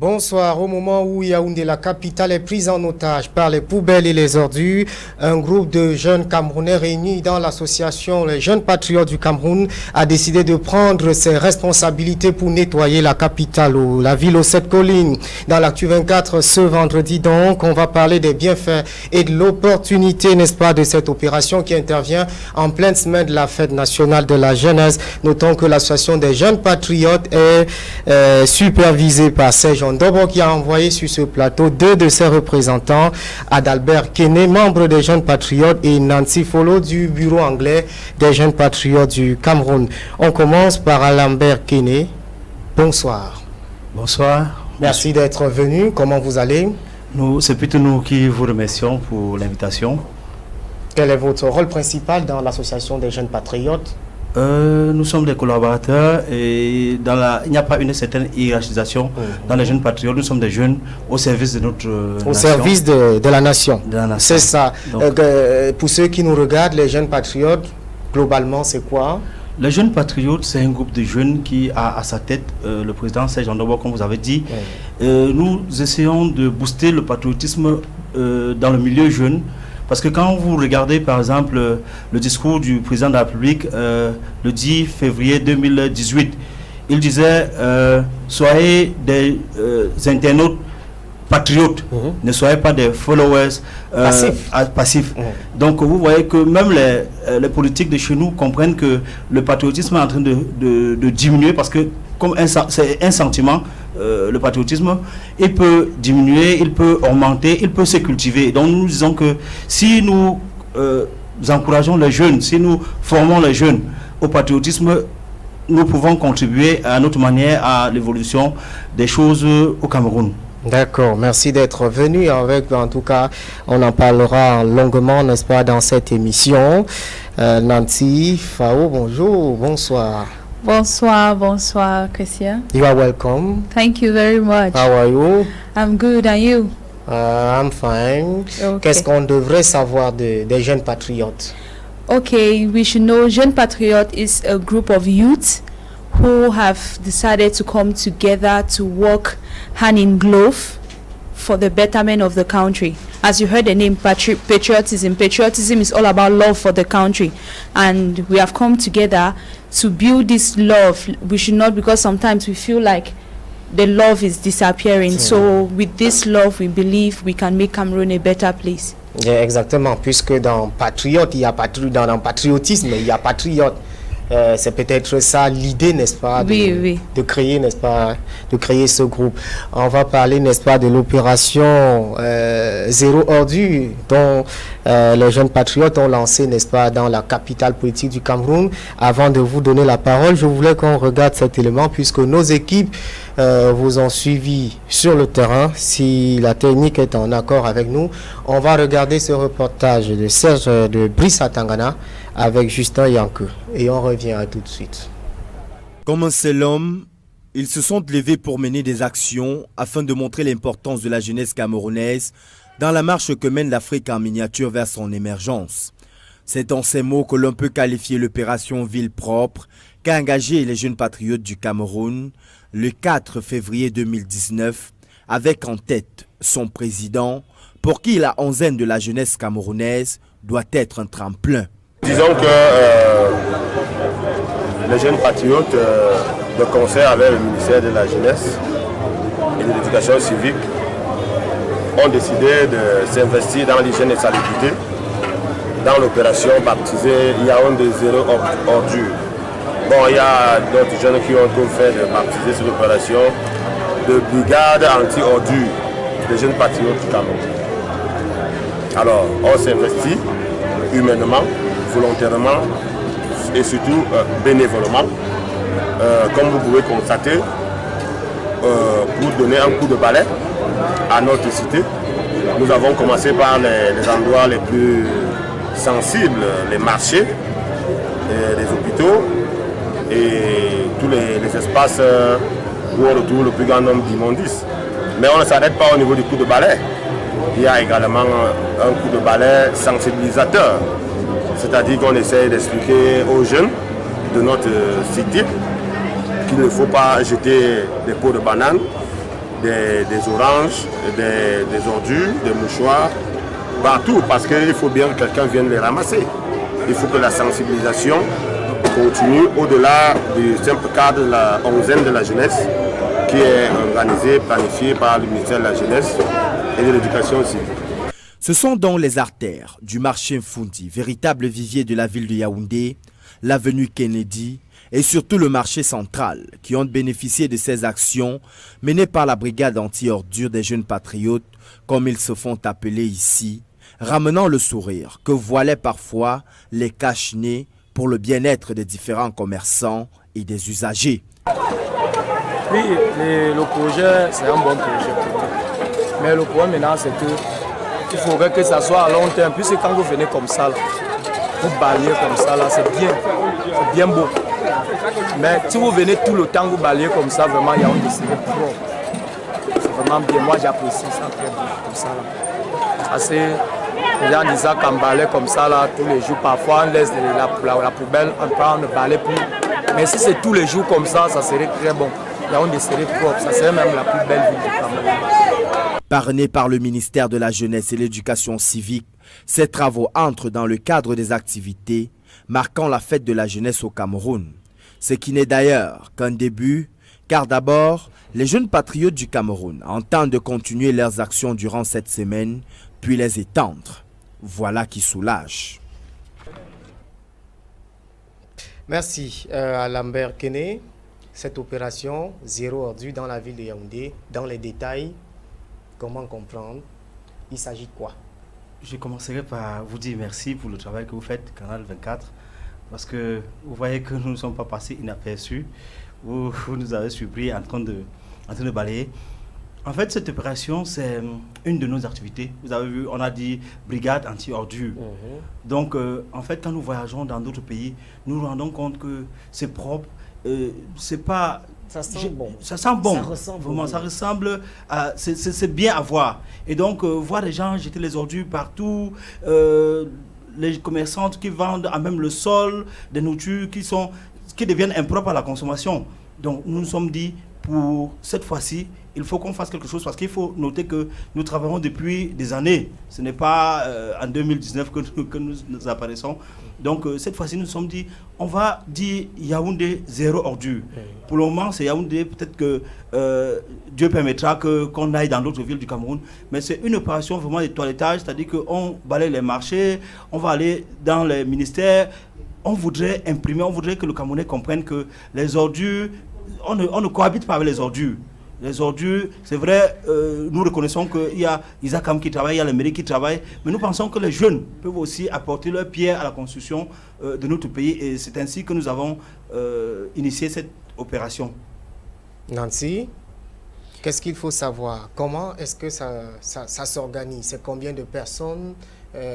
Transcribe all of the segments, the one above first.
Bonsoir. Au moment où Yaoundé, la capitale, est prise en otage par les poubelles et les ordures, un groupe de jeunes Camerounais réunis dans l'association Les Jeunes Patriotes du Cameroun a décidé de prendre ses responsabilités pour nettoyer la capitale, la ville aux 7 collines. Dans l'Actu 24, ce vendredi donc, on va parler des bienfaits et de l'opportunité, n'est-ce pas, de cette opération qui intervient en pleine semaine de la fête nationale de la jeunesse. Notons que l'association des Jeunes Patriotes est supervisée par Serge Ndobo qui a envoyé sur ce plateau deux de ses représentants, Adalbert Kene, membre des Jeunes Patriotes, et Nancy Follow du bureau anglais des Jeunes Patriotes du Cameroun. On commence par Adalbert Kene. Bonsoir. Bonsoir. Merci d'être venu. Comment vous allez? C'est plutôt nous qui vous remercions pour l'invitation. Quel est votre rôle principal dans l'association des Jeunes Patriotes? Nous sommes des collaborateurs et il n'y a pas une certaine hiérarchisation dans les Jeunes Patriotes. Nous sommes des jeunes au service de notre nation. Au service de la nation. C'est ça. Donc, pour ceux qui nous regardent, les Jeunes Patriotes, globalement, c'est quoi? Les Jeunes Patriotes, c'est un groupe de jeunes qui a à sa tête le président Serge Ndobo, comme vous avez dit. Nous essayons de booster le patriotisme dans le milieu jeune. Parce que quand vous regardez par exemple le discours du président de la République le 10 février 2018, il disait soyez des internautes patriotes, ne soyez pas des followers passifs. Donc vous voyez que même les politiques de chez nous comprennent que le patriotisme est en train de diminuer parce que comme c'est un sentiment, le patriotisme, il peut diminuer, il peut augmenter, il peut se cultiver. Donc nous disons que si nous encourageons les jeunes, si nous formons les jeunes au patriotisme, nous pouvons contribuer à notre manière à l'évolution des choses au Cameroun. D'accord, merci d'être venu avec, en tout cas, on en parlera longuement, n'est-ce pas, dans cette émission. Nancy Fao, bonjour, bonsoir. Bonsoir, Christian. You are welcome. Thank you very much. How are you? I'm good, and you? I'm fine. Okay. Qu'est-ce qu'on devrait savoir des Jeunes Patriotes? Okay, we should know Jeunes Patriotes is a group of youth who have decided to come together to work hand in glove for the betterment of the country. As you heard the name, patriotism. Patriotism is all about love for the country. And we have come together to build this love. We should not, because sometimes we feel like the love is disappearing. So with this love, we believe we can make Cameroon a better place. Yeah, exactement, puisque dans patriote, il y a dans patriotisme, il y a patriote. C'est peut-être ça l'idée, n'est-ce pas, de créer, n'est-ce pas, de créer ce groupe. On va parler, n'est-ce pas, de l'opération Zéro Ordure dont les Jeunes Patriotes ont lancé, n'est-ce pas, dans la capitale politique du Cameroun. Avant de vous donner la parole, je voulais qu'on regarde cet élément puisque nos équipes vous ont suivi sur le terrain. Si la technique est en accord avec nous, on va regarder ce reportage de Serge de Brissa Tangana avec Justin Yanke. Et on revient à tout de suite. Comme un seul homme, ils se sont levés pour mener des actions afin de montrer l'importance de la jeunesse camerounaise dans la marche que mène l'Afrique en miniature vers son émergence. C'est dans ces mots que l'on peut qualifier l'opération Ville propre qu'a engagé les Jeunes Patriotes du Cameroun le 4 février 2019 avec en tête son président pour qui la onzaine de la jeunesse camerounaise doit être un tremplin. Disons que les Jeunes Patriotes, de concert avec le ministère de la Jeunesse et de l'Éducation civique, ont décidé de s'investir dans l'hygiène et salubrité dans l'opération baptisée Yaoundé Zéro Ordure. Bon, il y a d'autres jeunes qui ont tout fait de baptiser cette opération de brigade anti-ordure des Jeunes Patriotes du Cameroun. Alors, on s'investit humainement, volontairement et surtout bénévolement, comme vous pouvez constater, pour donner un coup de balai à notre cité. Nous avons commencé par les endroits les plus sensibles, les marchés, les hôpitaux et tous les espaces où on retrouve le plus grand nombre d'immondices. Mais on ne s'arrête pas au niveau du coup de balai. Il y a également un coup de balai sensibilisateur. C'est-à-dire qu'on essaye d'expliquer aux jeunes de notre cité qu'il ne faut pas jeter des pots de bananes des oranges, des ordures, des mouchoirs, partout, parce qu'il faut bien que quelqu'un vienne les ramasser. Il faut que la sensibilisation continue au-delà du simple cadre de la onzaine de la jeunesse qui est organisée, planifiée par le ministère de la Jeunesse et de l'Éducation civique. Ce sont donc les artères du marché Mfundi, véritable vivier de la ville de Yaoundé, l'avenue Kennedy et surtout le marché central qui ont bénéficié de ces actions menées par la brigade anti-ordures des jeunes patriotes, comme ils se font appeler ici, ramenant le sourire que voilaient parfois les cache-nez pour le bien-être des différents commerçants et des usagers. Oui, le projet, c'est un bon projet. Mais le problème maintenant, c'est qu'il faudrait que ça soit à long terme. Puisque quand vous venez comme ça, vous balayez comme ça, c'est bien beau. Mais si vous venez tout le temps, vous balayez comme ça, vraiment, il y a un décès pro. C'est vraiment bien. Moi, j'apprécie ça très bien, comme ça. Parce que les gens disent qu'on balaye comme ça, là, tous les jours. Parfois, on laisse la poubelle, on ne balaye plus. Mais si c'est tous les jours comme ça serait très bon. Il y a un décès propre, ça serait même la plus belle ville du Cameroun. Parrainé par le ministère de la Jeunesse et l'Éducation civique, ces travaux entrent dans le cadre des activités marquant la fête de la jeunesse au Cameroun. Ce qui n'est d'ailleurs qu'un début, car d'abord, les jeunes patriotes du Cameroun entendent de continuer leurs actions durant cette semaine, puis les étendre. Voilà qui soulage. Merci à Lambert Kene. Cette opération, zéro ordure dans la ville de Yaoundé, dans les détails, comment comprendre, il s'agit de quoi? Je commencerai par vous dire merci pour le travail que vous faites, Canal 24, parce que vous voyez que nous ne sommes pas passés inaperçus. Vous nous avez surpris en train de balayer. En fait, cette opération, c'est une de nos activités. Vous avez vu, on a dit brigade anti-ordures. Donc, en fait, quand nous voyageons dans d'autres pays, nous nous rendons compte que c'est propre. C'est pas... Ça sent bon. Ça sent bon. Ça ressemble. Vraiment, ça ressemble à... C'est bien à voir. Et donc, voir les gens jeter les ordures partout, les commerçantes qui vendent à même le sol, des nourritures qui deviennent impropres à la consommation. Donc, nous nous sommes dit, pour cette fois-ci, il faut qu'on fasse quelque chose parce qu'il faut noter que nous travaillons depuis des années. Ce n'est pas en 2019 que nous apparaissons. Donc cette fois-ci, nous nous sommes dit, on va dire Yaoundé zéro ordure. Pour le moment, c'est Yaoundé. Peut-être que Dieu permettra qu'on aille dans d'autres villes du Cameroun. Mais c'est une opération vraiment de toilettage, c'est-à-dire qu'on balaye les marchés, on va aller dans les ministères. On voudrait imprimer, on voudrait que le Camerounais comprenne que les ordures, on ne cohabite pas avec les ordures. Les ordures, c'est vrai, nous reconnaissons qu'il y a Isakam qui travaille, il y a les mairies qui travaillent, mais nous pensons que les jeunes peuvent aussi apporter leur pierre à la construction de notre pays et c'est ainsi que nous avons initié cette opération. Nancy, qu'est-ce qu'il faut savoir? Comment est-ce que ça s'organise? C'est combien de personnes?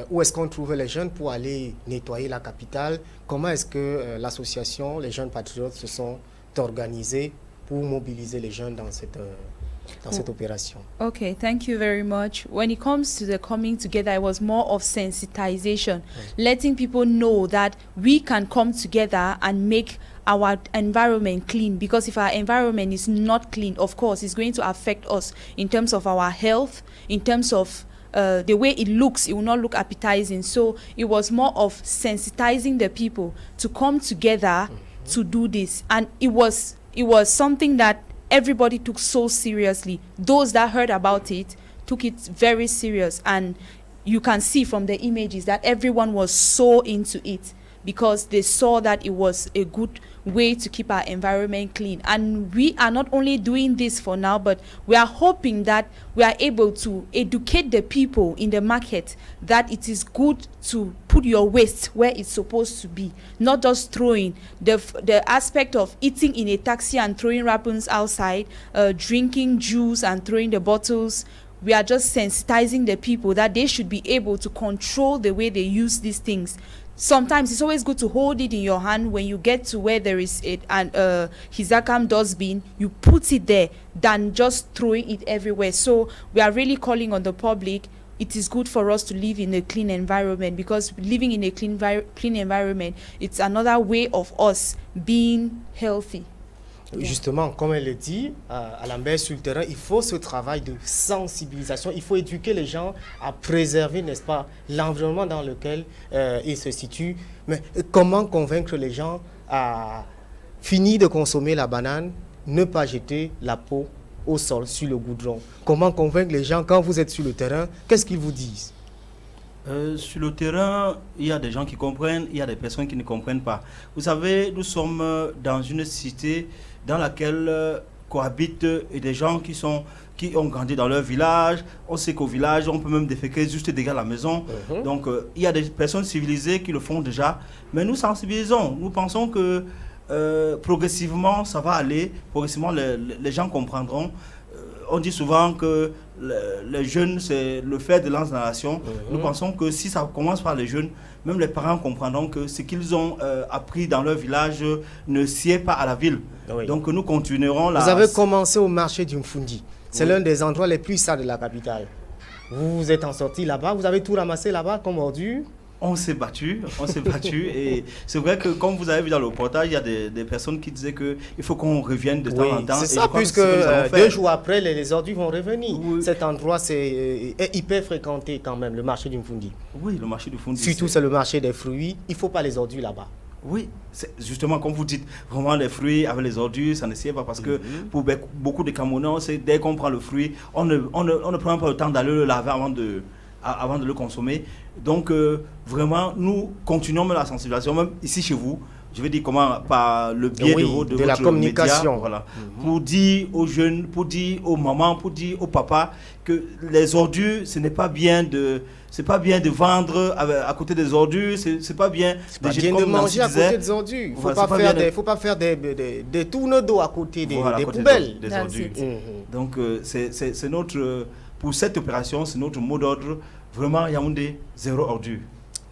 Où est-ce qu'on trouve les jeunes pour aller nettoyer la capitale? Comment est-ce que l'association, les jeunes patriotes se sont organisés pour mobiliser les jeunes dans cette opération? Okay, thank you very much. When it comes to the coming together, it was more of sensitization, letting people know that we can come together and make our environment clean, because if our environment is not clean, of course, it's going to affect us in terms of our health, in terms of the way it looks. It will not look appetizing. So it was more of sensitizing the people to come together to do this, and it was something that everybody took so seriously. Those that heard about it took it very serious, and you can see from the images that everyone was so into it because they saw that it was a good way to keep our environment clean. And we are not only doing this for now, but we are hoping that we are able to educate the people in the market that it is good to put your waste where it's supposed to be, not just throwing. The aspect of eating in a taxi and throwing wrappings outside, drinking juice and throwing the bottles, we are just sensitizing the people that they should be able to control the way they use these things. Sometimes it's always good to hold it in your hand when you get to where there is Hizakam dustbin, you put it there than just throwing it everywhere. So we are really calling on the public. It is good for us to live in a clean environment, because living in a clean environment, it's another way of us being healthy. Justement, comme elle le dit, à Lambert sur le terrain, il faut ce travail de sensibilisation. Il faut éduquer les gens à préserver, n'est-ce pas, l'environnement dans lequel ils se situent. Mais comment convaincre les gens à finir de consommer la banane, ne pas jeter la peau au sol, sur le goudron? Comment convaincre les gens quand vous êtes sur le terrain? Qu'est-ce qu'ils vous disent? Sur le terrain, il y a des gens qui comprennent, il y a des personnes qui ne comprennent pas. Vous savez, nous sommes dans une cité dans laquelle cohabitent des gens qui ont grandi dans leur village. On sait qu'au village, on peut même déféquer juste derrière la maison. Donc, il y a des personnes civilisées qui le font déjà. Mais nous sensibilisons. Nous pensons que progressivement, ça va aller. Progressivement, les gens comprendront. On dit souvent que les jeunes, c'est le fer de lance de la nation. Nous pensons que si ça commence par les jeunes, même les parents comprendront que ce qu'ils ont appris dans leur village ne sied pas à la ville. Oui. Donc nous continuerons là. Vous avez commencé au marché du Mfundi. C'est l'un des endroits les plus sales de la capitale. Vous vous êtes en sorti là-bas, vous avez tout ramassé là-bas comme ordure. On s'est battu et c'est vrai que comme vous avez vu dans le reportage, il y a des personnes qui disaient qu'il faut qu'on revienne de temps en temps. C'est ça, puisque 2 jours après, les ordures vont revenir. Oui. Cet endroit est hyper fréquenté quand même, le marché du Mfundi. Oui, le marché du Mfundi. Surtout c'est le marché des fruits, il ne faut pas les ordures là-bas. Oui, c'est justement comme vous dites, vraiment les fruits avec les ordures, ça ne sied pas parce que pour beaucoup de Camerounais, dès qu'on prend le fruit, on ne prend pas le temps d'aller le laver avant de le consommer. Donc vraiment, nous continuons la sensibilisation, même ici chez vous, je vais dire comment, par le biais de votre la communication. Média, voilà, pour dire aux jeunes, pour dire aux mamans, pour dire aux papas que les ordures, ce n'est pas bien de... C'est pas bien de vendre à côté des ordures, c'est pas bien de manger à côté des ordures. Il ne faut pas faire des tournes d'eau à côté des poubelles. Des ordures. Donc, c'est notre... Pour cette opération, c'est notre mot d'ordre. Vraiment, Yaoundé, 0 ordure.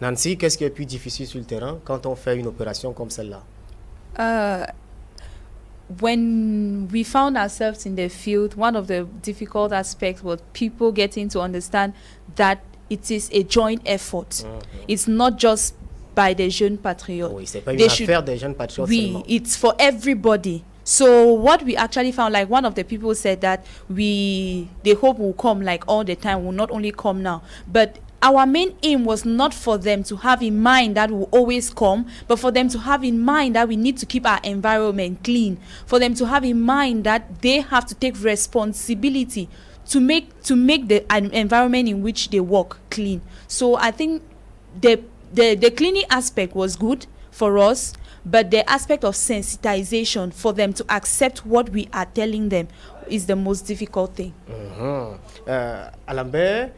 Nancy, qu'est-ce qui est plus difficile sur le terrain quand on fait une opération comme celle-là? When we found ourselves in the field, one of the difficult aspects was people getting to understand that it is a joint effort. It's not just by the Jeunes Patriotes. Oui, c'est pas une affaire des Jeunes Patriotes seulement. It's for everybody. So what we actually found, like one of the people said that they hope will come like all the time, will not only come now, but our main aim was not for them to have in mind that will always come, but for them to have in mind that we need to keep our environment clean, for them to have in mind that they have to take responsibility to make the environment in which they work clean. So I think the cleaning aspect was good for us, but the aspect of sensitization for them to accept what we are telling them is the most difficult thing. Alambert,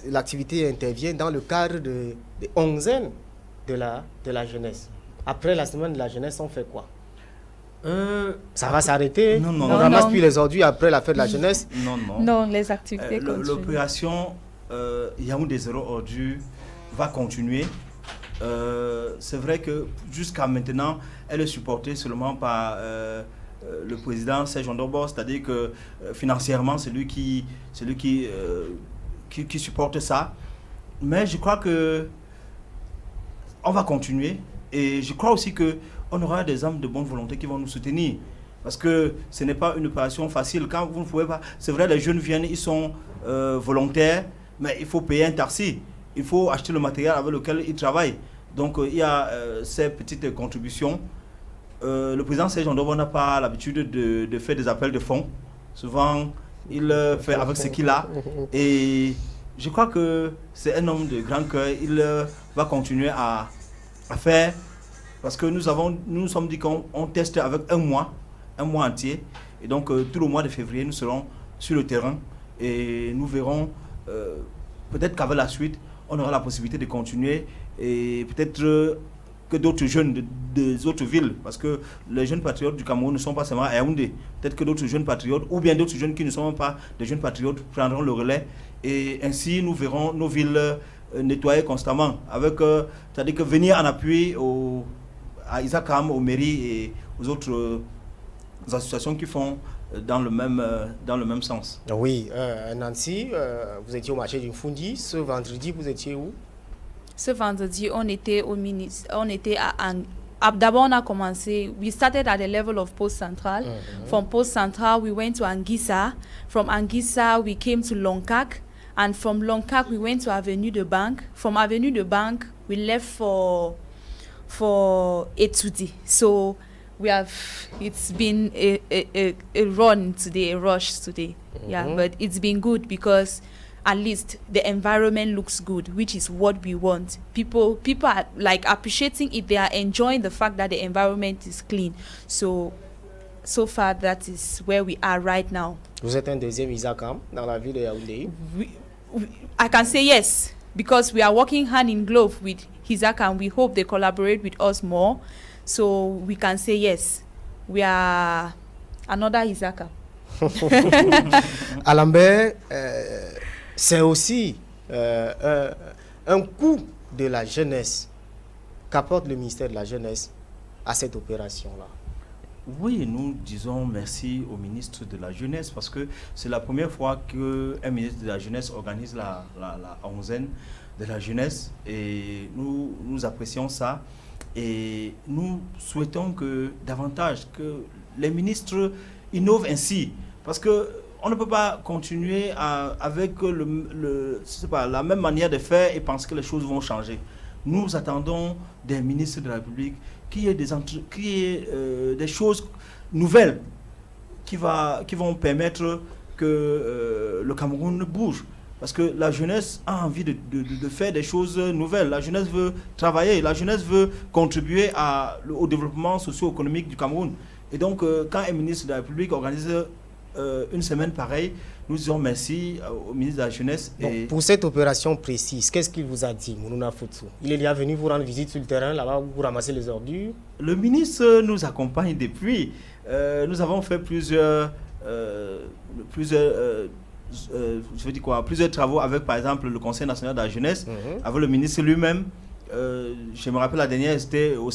l'activité intervient dans le cadre de onzaine de la jeunesse. Après la semaine de la jeunesse, on fait quoi? Ça va s'arrêter? Non. On ramasse plus les ordures après la fête de la jeunesse? Non, les activités continuent. L'opération Yaoundé 0 ordure va continuer. C'est vrai que jusqu'à maintenant, elle est supportée seulement par le président Serge Ndobor, c'est-à-dire que financièrement, c'est lui qui supporte ça. Mais je crois que on va continuer et je crois aussi que on aura des hommes de bonne volonté qui vont nous soutenir. Parce que ce n'est pas une opération facile. Quand vous ne pouvez pas... C'est vrai, les jeunes viennent, ils sont volontaires, mais il faut payer un taxi. Il faut acheter le matériel avec lequel ils travaillent. Donc, il y a ces petites contributions. Le président Serge Ndobor n'a pas l'habitude de faire des appels de fonds. Souvent, il fait avec ce qu'il a. Et je crois que c'est un homme de grand cœur. Il va continuer à faire. Parce que nous nous sommes dit qu'on teste avec un mois entier. Et donc, tout le mois de février, nous serons sur le terrain. Et nous verrons, peut-être qu'avec la suite, on aura la possibilité de continuer et peut-être que d'autres jeunes des autres villes, parce que les jeunes patriotes du Cameroun ne sont pas seulement à Yaoundé, peut-être que d'autres jeunes patriotes ou bien d'autres jeunes qui ne sont pas des jeunes patriotes prendront le relais et ainsi nous verrons nos villes nettoyées constamment, c'est-à-dire que venir en appui à Isakam, aux mairies et aux autres associations qui font dans le même sens. Oui, Nancy, vous étiez au marché du Mfundi. Ce vendredi, vous étiez où? Ce vendredi, on était d'abord, on a commencé, we started at the level of Post Central. From Post Central, we went to Anguissa. From Anguissa, we came to Longkak. And from Longkak, we went to Avenue de Banque. From Avenue de Banque, we left for Etudi. So it's been a run today, a rush today. Yeah, but it's been good because at least the environment looks good, which is what we want. People are like appreciating it. They are enjoying the fact that the environment is clean. So far, that is where we are right now. Vous êtes un deuxième Isakam dans la ville de Yaoundé. I can say yes, because we are working hand in glove with Hisaka, and we hope they collaborate with us more. So we can say yes, we are another Hisaka. Alambert, c'est aussi un coût de la jeunesse qu'apporte le ministère de la Jeunesse à cette opération-là. Oui, nous disons merci au ministre de la Jeunesse parce que c'est la première fois qu'un ministre de la Jeunesse organise la onzaine de la jeunesse et nous apprécions ça et nous souhaitons que davantage que les ministres innovent ainsi parce que on ne peut pas continuer avec la même manière de faire et penser que les choses vont changer. Nous attendons des ministres de la République qui est des choses nouvelles qui vont permettre que le Cameroun bouge. Parce que la jeunesse a envie de faire des choses nouvelles. La jeunesse veut travailler, la jeunesse veut contribuer au développement socio-économique du Cameroun. Et donc, quand un ministre de la République organise une semaine pareille, nous disons merci au ministre de la Jeunesse. Donc, pour cette opération précise, qu'est-ce qu'il vous a dit, Mounouna Foutsou? Il est déjà venu vous rendre visite sur le terrain, là-bas, où vous ramassez les ordures? Le ministre nous accompagne depuis. Nous avons fait plusieurs travaux avec, par exemple, le Conseil national de la jeunesse, avec le ministre lui-même. Je me rappelle la dernière, c'était au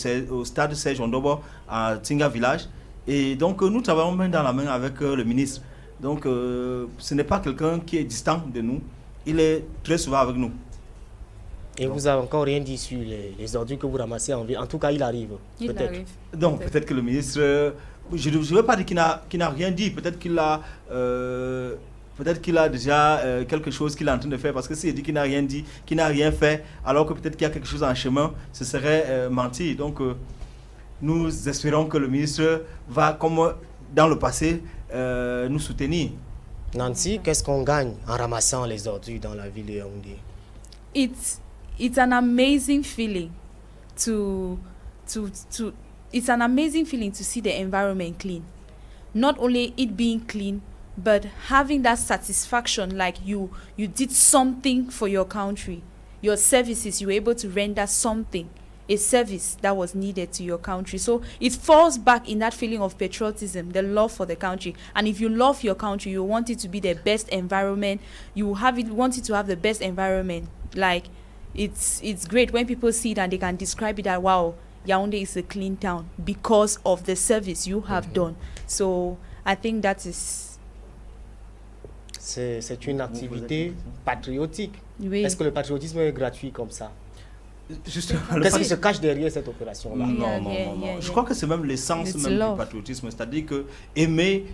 stade Serge Ondobo à Tinga Village. Et donc, nous travaillons main dans la main avec le ministre. Donc, ce n'est pas quelqu'un qui est distant de nous. Il est très souvent avec nous. Et donc, vous n'avez encore rien dit sur les ordures que vous ramassez en ville. En tout cas, il arrive. Il arrive. Donc, peut-être que le ministre... Je ne veux pas dire qu'il n'a rien dit. Peut-être qu'il a déjà quelque chose qu'il est en train de faire. Parce que s'il dit qu'il n'a rien dit, qu'il n'a rien fait, alors que peut-être qu'il y a quelque chose en chemin, ce serait mentir. Donc, nous espérons que le ministre va, comme dans le passé, nous soutenir. Nancy, qu'est-ce qu'on gagne en ramassant les ordures dans la ville de Yaoundé? It's an amazing feeling it's an amazing feeling to see the environment clean. Not only it being clean, but having that satisfaction like you did something for your country. Your services, you were able to render something, a service that was needed to your country. So it falls back in that feeling of patriotism, the love for the country. And if you love your country, you want it to be the best environment. You want it to have the best environment. Like it's great when people see it and they can describe it that, wow, Yaoundé is a clean town because of the service you have done. So I think that is... C'est une activité patriotique. Oui. Est-ce que le patriotisme est gratuit comme ça? Justement, qu'est-ce qui se cache derrière cette opération-là? Non. Je crois que c'est même l'essence même du patriotisme. C'est-à-dire que aimer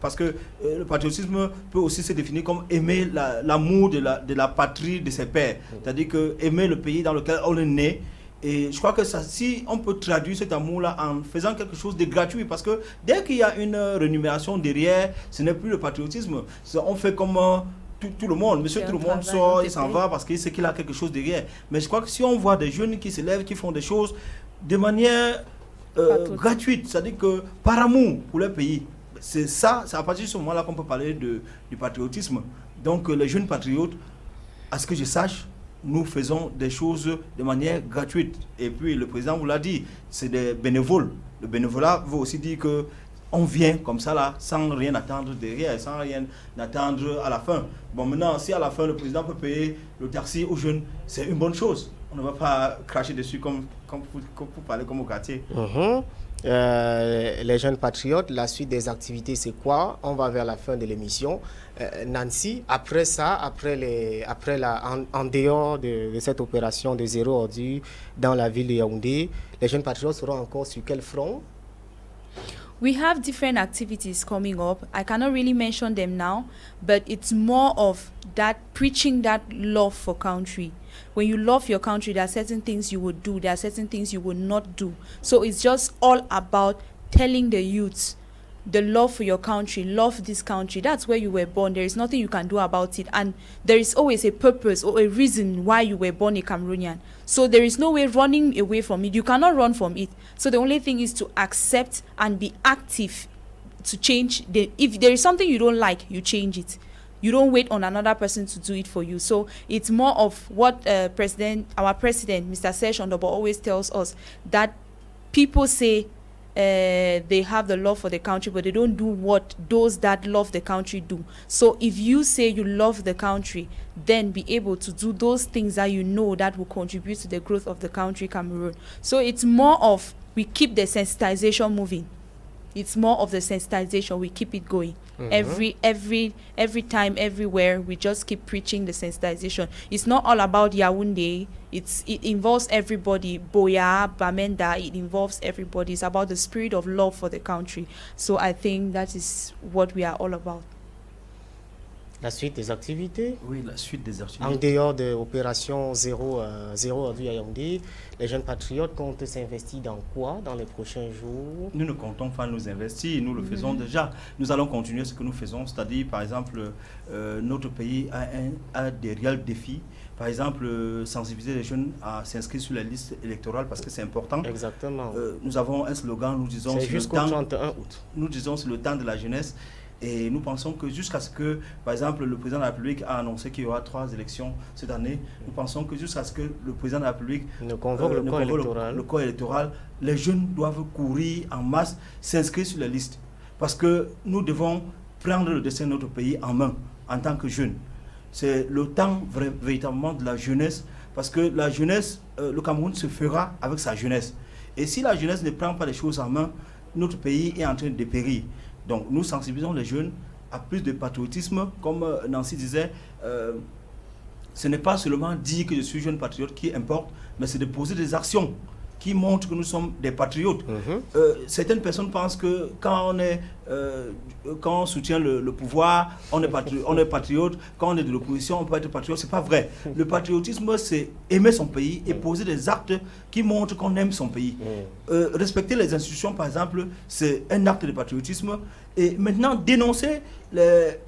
parce que le patriotisme peut aussi se définir comme aimer l'amour de la patrie de ses pères. C'est-à-dire que aimer le pays dans lequel on est né. Et je crois que si on peut traduire cet amour-là en faisant quelque chose de gratuit, parce que dès qu'il y a une rémunération derrière, ce n'est plus le patriotisme. On fait comme tout le monde. Monsieur, tout le monde sort, il s'en va parce qu'il sait qu'il a quelque chose derrière. Mais je crois que si on voit des jeunes qui se lèvent, qui font des choses de manière gratuite, c'est-à-dire que par amour pour leur pays, c'est à partir de ce moment-là qu'on peut parler du patriotisme. Donc les jeunes patriotes, à ce que je sache, nous faisons des choses de manière gratuite. Et puis le président vous l'a dit, c'est des bénévoles. Le bénévolat veut aussi dire que on vient comme ça là, sans rien attendre derrière, sans rien attendre à la fin. Bon, maintenant, si à la fin le président peut payer le taxi aux jeunes, c'est une bonne chose. On ne va pas cracher dessus comme pour parler comme au quartier. les jeunes patriotes, la suite des activités, c'est quoi? On va vers la fin de l'émission. Nancy, après ça, en dehors de cette opération de zéro ordure dans la ville de Yaoundé, les jeunes patriotes seront encore sur quel front? We have different activities coming up. I cannot really mention them now, but it's more of that preaching that love for country. When you love your country, there are certain things you would do, there are certain things you would not do. So it's just all about telling the youths the love for your country, love this country. That's where you were born. There is nothing you can do about it. And there is always a purpose or a reason why you were born a Cameroonian. So there is no way running away from it. You cannot run from it. So the only thing is to accept and be active to change. If there is something you don't like, you change it. You don't wait on another person to do it for you. So it's more of what our president, Mr. Serge Ondobo, always tells us, that people say they have the love for the country, but they don't do what those that love the country do. So if you say you love the country, then be able to do those things that you know that will contribute to the growth of the country, Cameroon. So it's more of, we keep the sensitization moving. It's more of the sensitization. We keep it going. Every time, everywhere, we just keep preaching the sensitization. It's not all about Yaoundé. It involves everybody. Boya, Bamenda, it involves everybody. It's about the spirit of love for the country. So I think that is what we are all about. La suite des activités? Oui, la suite des activités. En dehors de l'opération zéro ordure à Yaoundé, les jeunes patriotes comptent s'investir dans quoi dans les prochains jours? Nous ne comptons pas nous investir, nous le faisons déjà. Nous allons continuer ce que nous faisons, c'est-à-dire, par exemple, notre pays a des réels défis. Par exemple, sensibiliser les jeunes à s'inscrire sur la liste électorale parce que c'est important. Exactement. Nous avons un slogan, nous disons c'est jusqu'au 31 août. Nous disons c'est le temps de la jeunesse. Et nous pensons que jusqu'à ce que, par exemple, le président de la République a annoncé qu'il y aura 3 élections cette année, nous pensons que jusqu'à ce que le président de la République ne convoque le corps électoral, les jeunes doivent courir en masse, s'inscrire sur la liste. Parce que nous devons prendre le destin de notre pays en main, en tant que jeunes. C'est le temps véritablement de la jeunesse, parce que la jeunesse, le Cameroun se fera avec sa jeunesse. Et si la jeunesse ne prend pas les choses en main, notre pays est en train de dépérir. Donc nous sensibilisons les jeunes à plus de patriotisme. Comme Nancy disait, ce n'est pas seulement dire que je suis jeune patriote qui importe, mais c'est de poser des actions qui montrent que nous sommes des patriotes. Certaines personnes pensent que quand on soutient le pouvoir, on est patriote. Quand on est de l'opposition, on peut être patriote. C'est pas vrai. Le patriotisme, c'est aimer son pays et poser des actes qui montrent qu'on aime son pays. Respecter les institutions, par exemple, c'est un acte de patriotisme. Et maintenant, dénoncer les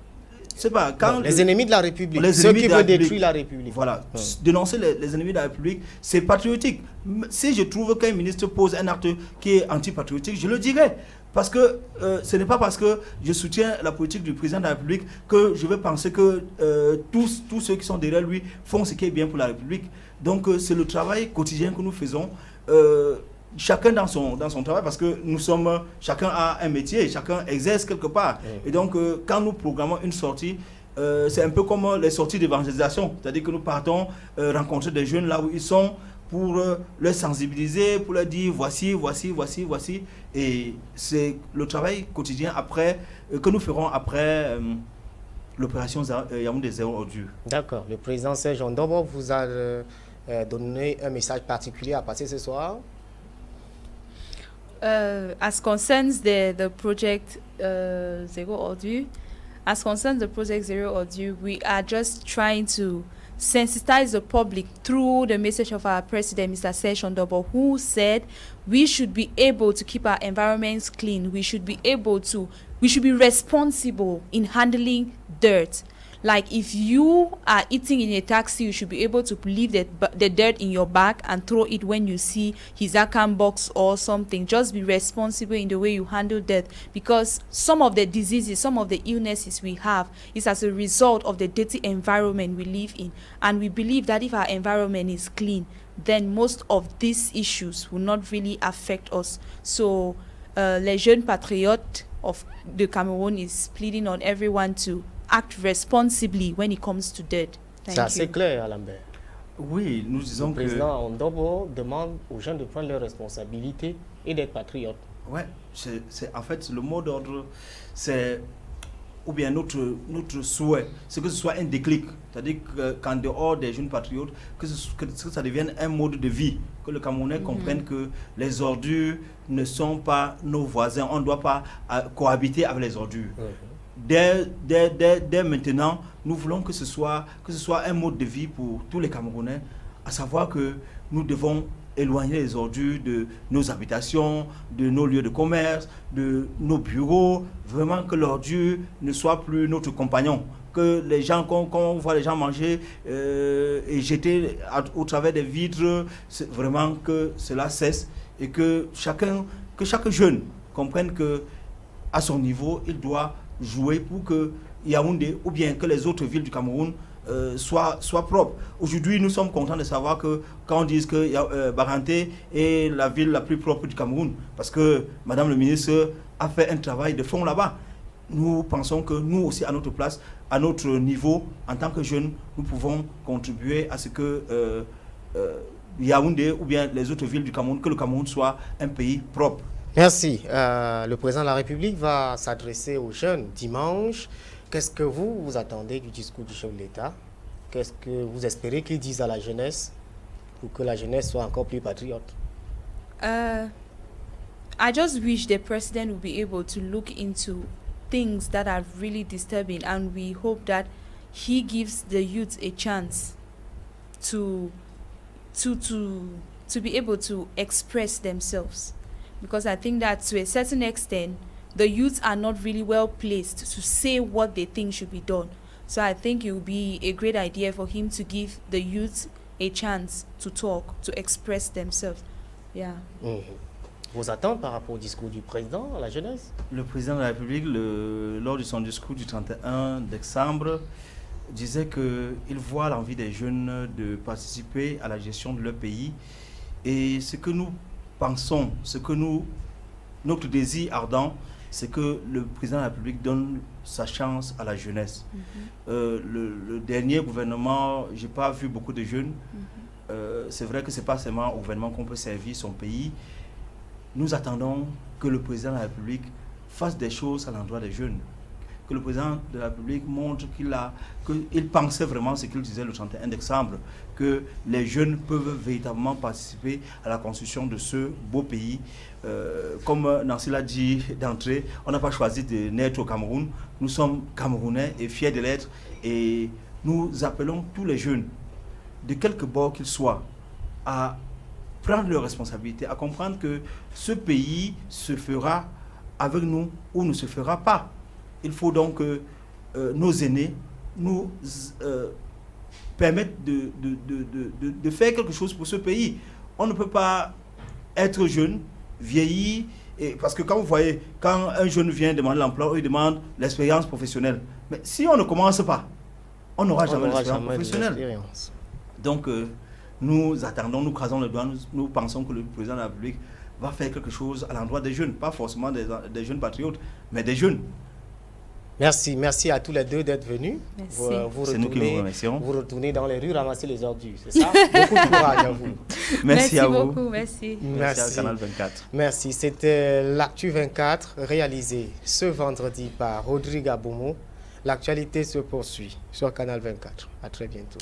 ennemis de la République, ceux qui veulent détruire la République. Voilà, dénoncer les ennemis de la République, c'est patriotique. Si je trouve qu'un ministre pose un acte qui est antipatriotique, je le dirai. Parce que ce n'est pas parce que je soutiens la politique du président de la République que je vais penser que tous ceux qui sont derrière lui font ce qui est bien pour la République. Donc c'est le travail quotidien que nous faisons. Chacun dans son travail, parce que chacun a un métier, chacun exerce quelque part. Et donc, quand nous programmons une sortie, c'est un peu comme les sorties d'évangélisation. C'est-à-dire que nous partons rencontrer des jeunes là où ils sont pour les sensibiliser, pour leur dire voici. Et c'est le travail quotidien que nous ferons après l'opération Yaoundé Zéro Ordure. D'accord. Le président Serge Ondobo vous a donné un message particulier à passer ce soir. As concerns the project Zero Ordure, we are just trying to sensitize the public through the message of our president, Mr. Serge Ondobo, who said we should be able to keep our environments clean. We should be responsible in handling dirt. Like if you are eating in a taxi, you should be able to leave the dirt in your bag and throw it when you see his account box or something. Just be responsible in the way you handle dirt, because some of the diseases, some of the illnesses we have is as a result of the dirty environment we live in. And we believe that if our environment is clean, then most of these issues will not really affect us. So les jeunes patriotes of the Cameroon is pleading on everyone to act responsibly when it comes to dirt. C'est assez clair, Lambert. Oui, nous disons que... Le président Ondobo demande aux gens de prendre leurs responsabilités et d'être patriotes. Ouais, en fait, le mot d'ordre, c'est, ou bien notre souhait, c'est que ce soit un déclic. C'est-à-dire qu'en dehors des jeunes patriotes, que ça devienne un mode de vie, que le Camerounais comprenne que les ordures ne sont pas nos voisins, on ne doit pas cohabiter avec les ordures. Dès maintenant, nous voulons que ce soit un mode de vie pour tous les Camerounais, à savoir que nous devons éloigner les ordures de nos habitations, de nos lieux de commerce, de nos bureaux, vraiment que l'ordure ne soit plus notre compagnon. Que les gens, quand on voit les gens manger et jeter au travers des vitres, c'est vraiment que cela cesse et que chaque jeune comprenne que à son niveau, il doit jouer pour que Yaoundé ou bien que les autres villes du Cameroun soient propres. Aujourd'hui, nous sommes contents de savoir que quand on dit que Baranté est la ville la plus propre du Cameroun, parce que Madame le ministre a fait un travail de fond là-bas. Nous pensons que nous aussi, à notre place, à notre niveau, en tant que jeunes, nous pouvons contribuer à ce que Yaoundé ou bien les autres villes du Cameroun, que le Cameroun soit un pays propre. Merci. Le président de la République va s'adresser aux jeunes dimanche. Qu'est-ce que vous attendez du discours du chef de l'État? Qu'est-ce que vous espérez qu'il dise à la jeunesse pour que la jeunesse soit encore plus patriote? I just wish the president would be able to look into things that are really disturbing, and we hope that he gives the youth a chance to be able to express themselves, because I think that to a certain extent the youth are not really well placed to say what they think should be done. So I think it would be a great idea for him to give the youth a chance to talk, to express themselves. Yeah. Vos attentes par rapport au discours du président à la jeunesse? Le président de la République, lors de son discours du 31 décembre, disait qu'il voit l'envie des jeunes de participer à la gestion de leur pays. Et ce que nous pensons, notre désir ardent, c'est que le président de la République donne sa chance à la jeunesse. Le dernier gouvernement, je n'ai pas vu beaucoup de jeunes. C'est vrai que ce n'est pas seulement au gouvernement qu'on peut servir son pays. Nous attendons que le président de la République fasse des choses à l'endroit des jeunes. Que le président de la République montre qu'il pensait vraiment ce qu'il disait le 31 décembre, que les jeunes peuvent véritablement participer à la construction de ce beau pays. Comme Nancy l'a dit d'entrée, on n'a pas choisi de naître au Cameroun. Nous sommes Camerounais et fiers de l'être. Et nous appelons tous les jeunes, de quelque bord qu'ils soient, à prendre leurs responsabilités, à comprendre que ce pays se fera avec nous ou ne se fera pas. Il faut donc que nos aînés nous permettent de faire quelque chose pour ce pays. On ne peut pas être jeune, vieillir, parce que quand vous voyez, quand un jeune vient demander l'emploi, il demande l'expérience professionnelle. Mais si on ne commence pas, on n'aura jamais l'expérience professionnelle. Donc, nous attendons, nous crasons le doigt, nous pensons que le président de la République va faire quelque chose à l'endroit des jeunes, pas forcément des jeunes patriotes, mais des jeunes. Merci à tous les deux d'être venus. C'est nous qui vous remercions. Vous retournez dans les rues ramasser les ordures, c'est ça? Beaucoup de courage à vous. Merci à vous. Beaucoup, merci. Merci à Canal 24. Merci. C'était l'Actu 24 réalisé ce vendredi par Rodrigue Abomo. L'actualité se poursuit sur Canal 24. À très bientôt.